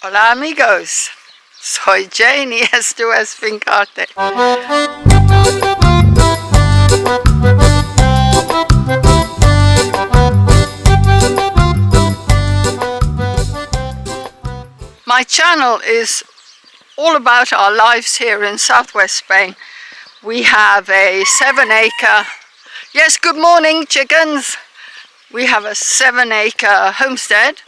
Hola amigos, soy Jane y esto es Fincarte. My channel is all about our lives here in southwest Spain. We have a 7-acre, yes, good morning chickens. We have a 7-acre homestead.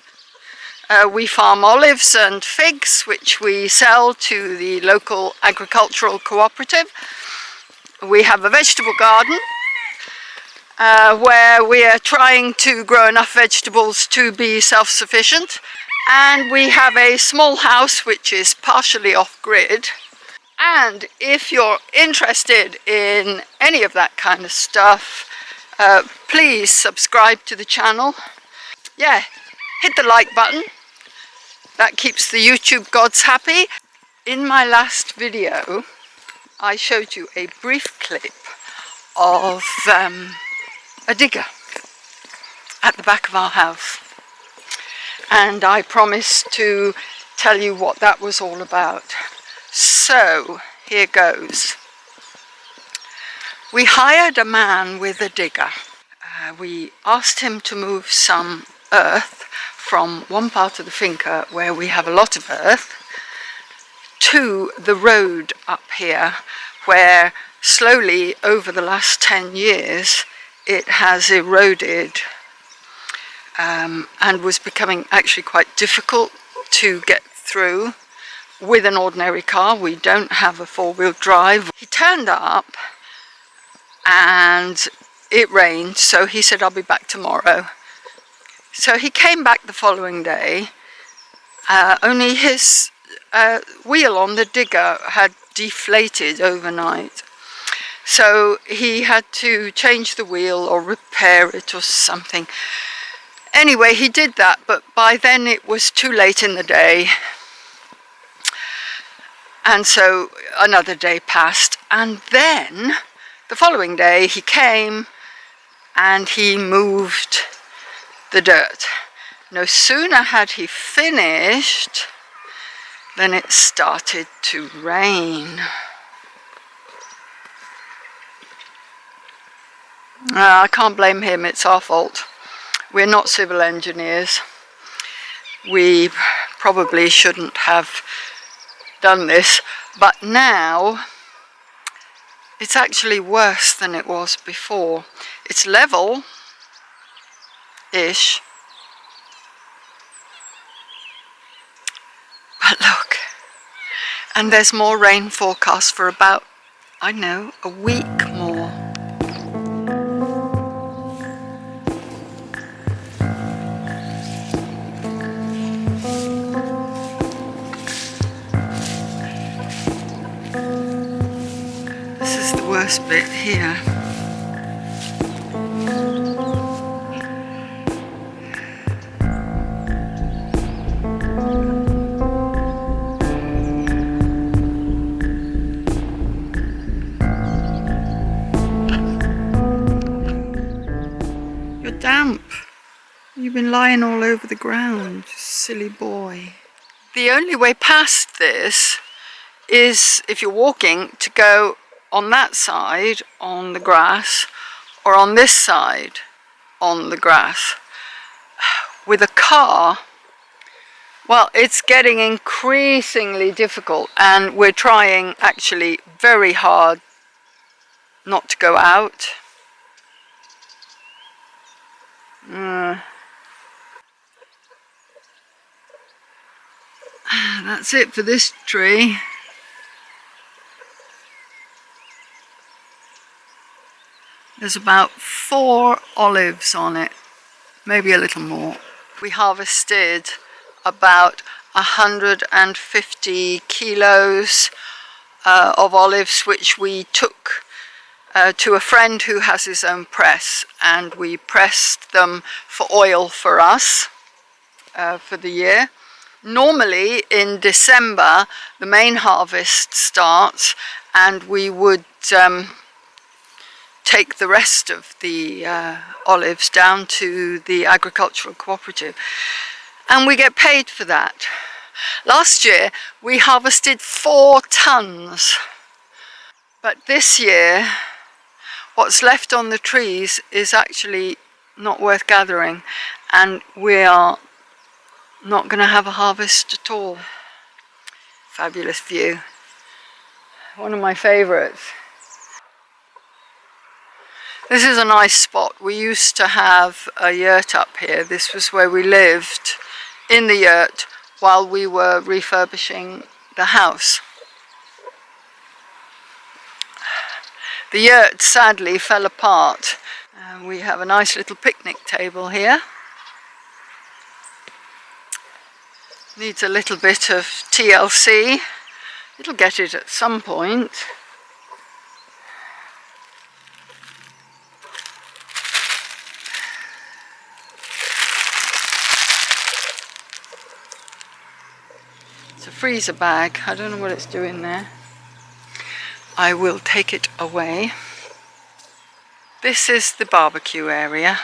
We farm olives and figs, which we sell to the local agricultural cooperative. We have a vegetable garden where we are trying to grow enough vegetables to be self-sufficient. And we have a small house which is partially off-grid. And if you're interested in any of that kind of stuff, please subscribe to the channel. Yeah, hit the like button. That keeps the YouTube gods happy. In my last video, I showed you a brief clip of a digger at the back of our house. And I promised to tell you what that was all about. So, here goes. We hired a man with a digger. We asked him to move some earth from one part of the finca where we have a lot of earth to the road up here where slowly over the last 10 years it has eroded and was becoming actually quite difficult to get through with an ordinary car. We don't have a four-wheel drive. He turned up and it rained, so he said, I'll be back tomorrow. So he came back the following day, only his wheel on the digger had deflated overnight. So he had to change the wheel or repair it or something. Anyway, he did that, but by then it was too late in the day. And so another day passed, and then the following day he came and he moved the dirt. No sooner had he finished than it started to rain. I can't blame him, it's our fault. We're not civil engineers. We probably shouldn't have done this, but now it's actually worse than it was before. It's level-ish, but look, and there's more rain forecast for about, I know, a week more. This is the worst bit here. You're damp. You've been lying all over the ground, silly boy. The only way past this is, if you're walking, to go on that side on the grass or on this side on the grass. With a car, well, it's getting increasingly difficult, and we're trying actually very hard not to go out. That's it for this tree. There's about 4 olives on it, maybe a little more. We harvested about 150 kilos of olives, which we took to a friend who has his own press, and we pressed them for oil for us for the year. Normally in December the main harvest starts, and we would take the rest of the olives down to the agricultural cooperative, and we get paid for that. Last year we harvested 4 tons, but this year what's left on the trees is actually not worth gathering, and we are not going to have a harvest at all. Fabulous view. One of my favourites. This is a nice spot. We used to have a yurt up here. This was where we lived in the yurt while we were refurbishing the house. The yurt sadly fell apart. We have a nice little picnic table here. Needs a little bit of TLC. It'll get it at some point. It's a freezer bag. I don't know what it's doing there. I will take it away. This is the barbecue area.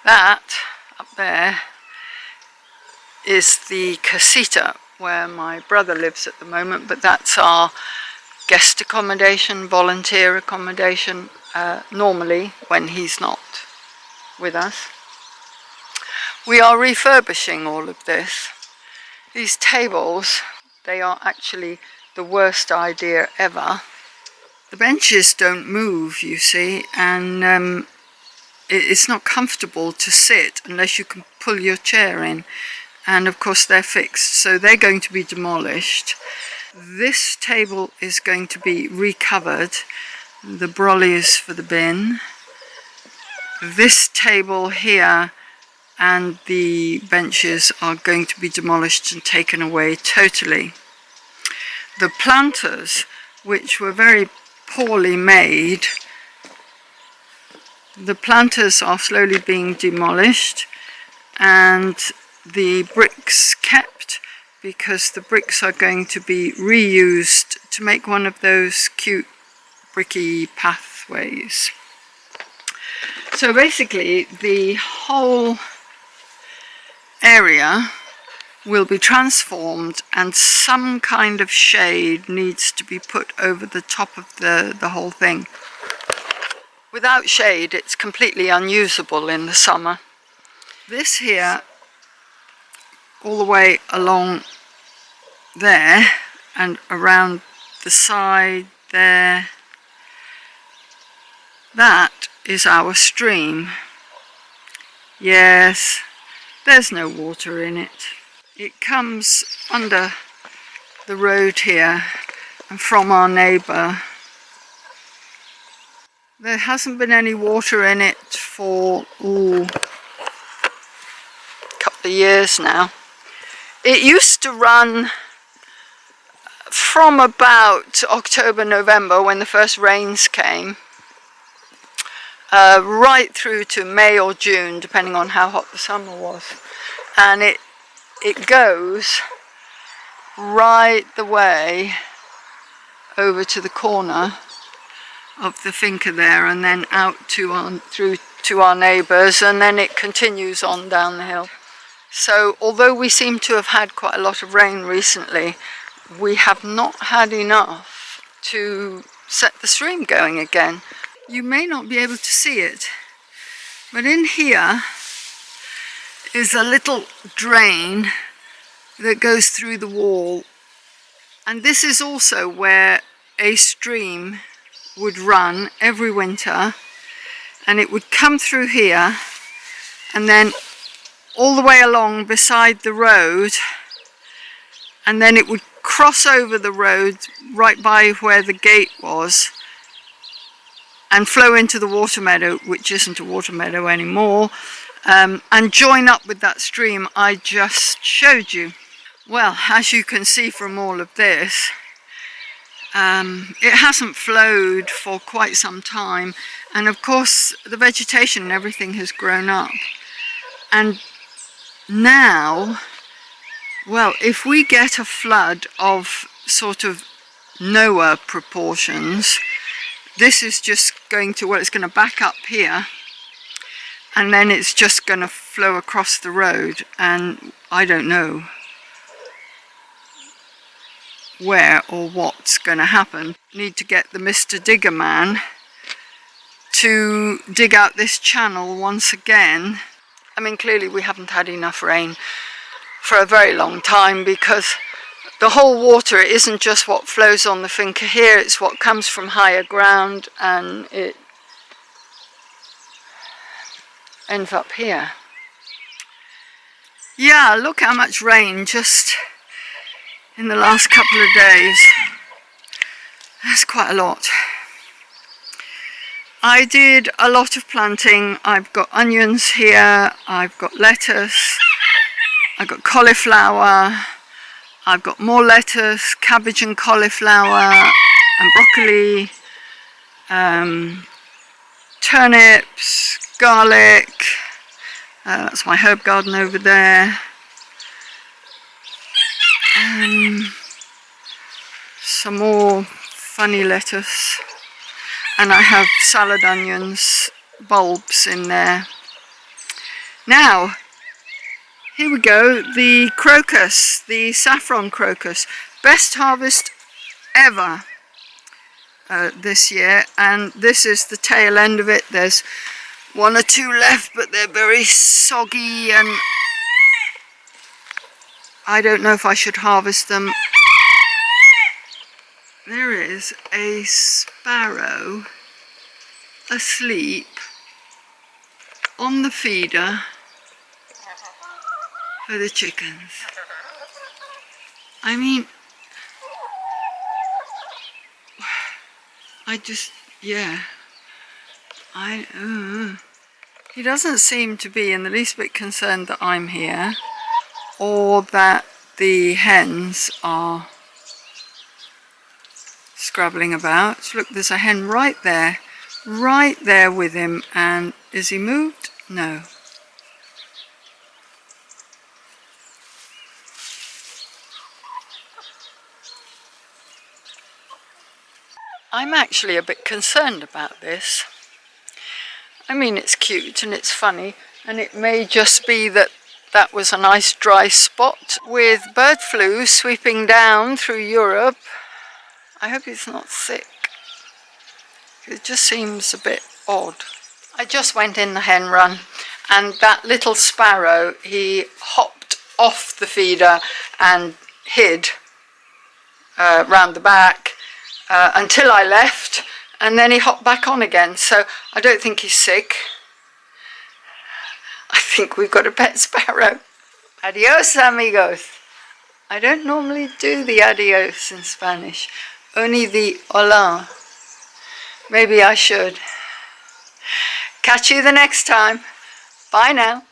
That up there is the casita where my brother lives at the moment, but that's our guest accommodation, volunteer accommodation, normally when he's not with us. We are refurbishing all of this. These tables, they are actually the worst idea ever. The benches don't move, you see, and it's not comfortable to sit unless you can pull your chair in, and of course they're fixed, so they're going to be demolished. This table is going to be recovered, the brollies for the bin. This table here and the benches are going to be demolished and taken away totally. The planters, which were very poorly made, the planters are slowly being demolished, and the bricks kept, because the bricks are going to be reused to make one of those cute bricky pathways. So basically the whole area will be transformed, and some kind of shade needs to be put over the top of the whole thing. Without shade, it's completely unusable in the summer. This here, all the way along there and around the side there, that is our stream. Yes, there's no water in it. It comes under the road here and from our neighbour. There hasn't been any water in it for a couple of years now. It used to run from about October, November, when the first rains came, right through to May or June, depending on how hot the summer was. And it goes right the way over to the corner of the finca there, and then out through to our neighbours, and then it continues on down the hill. So although we seem to have had quite a lot of rain recently, we have not had enough to set the stream going again. You may not be able to see it, but in here is a little drain that goes through the wall, and this is also where a stream would run every winter, and it would come through here and then all the way along beside the road, and then it would cross over the road right by where the gate was and flow into the water meadow, which isn't a water meadow anymore, and join up with that stream I just showed you. Well, as you can see from all of this, it hasn't flowed for quite some time, and of course the vegetation and everything has grown up. And now, well, if we get a flood of sort of Noah proportions, this is just going to, well, it's going to back up here, and then it's just going to flow across the road, and I don't know where or what's going to happen. Need to get the Mr. Digger man to dig out this channel once again. I mean, clearly we haven't had enough rain for a very long time, because the whole water isn't just what flows on the finca here, it's what comes from higher ground and it ends up here. Yeah, look how much rain just in the last couple of days. That's quite a lot. I did a lot of planting. I've got onions here, I've got lettuce, I've got cauliflower, I've got more lettuce, cabbage and cauliflower and broccoli, turnips, garlic, that's my herb garden over there, some more funny lettuce, and I have salad onions bulbs in there. Now, here we go, the crocus, the saffron crocus. Best harvest ever this year, and this is the tail end of it. There's one or two left, but they're very soggy and I don't know if I should harvest them. There is a sparrow asleep on the feeder for the chickens. I mean, he doesn't seem to be in the least bit concerned that I'm here, or that the hens are scrabbling about. Look, there's a hen right there with him, and is he moved? No. I'm actually a bit concerned about this. I mean, it's cute and it's funny, and it may just be that that was a nice dry spot. With bird flu sweeping down through Europe, I hope he's not sick. It just seems a bit odd. I just went in the hen run, and that little sparrow, he hopped off the feeder and hid round the back until I left, and then he hopped back on again. So I don't think he's sick. I think we've got a pet sparrow. Adios, amigos. I don't normally do the adios in Spanish, only the hola. Maybe I should. Catch you the next time. Bye now.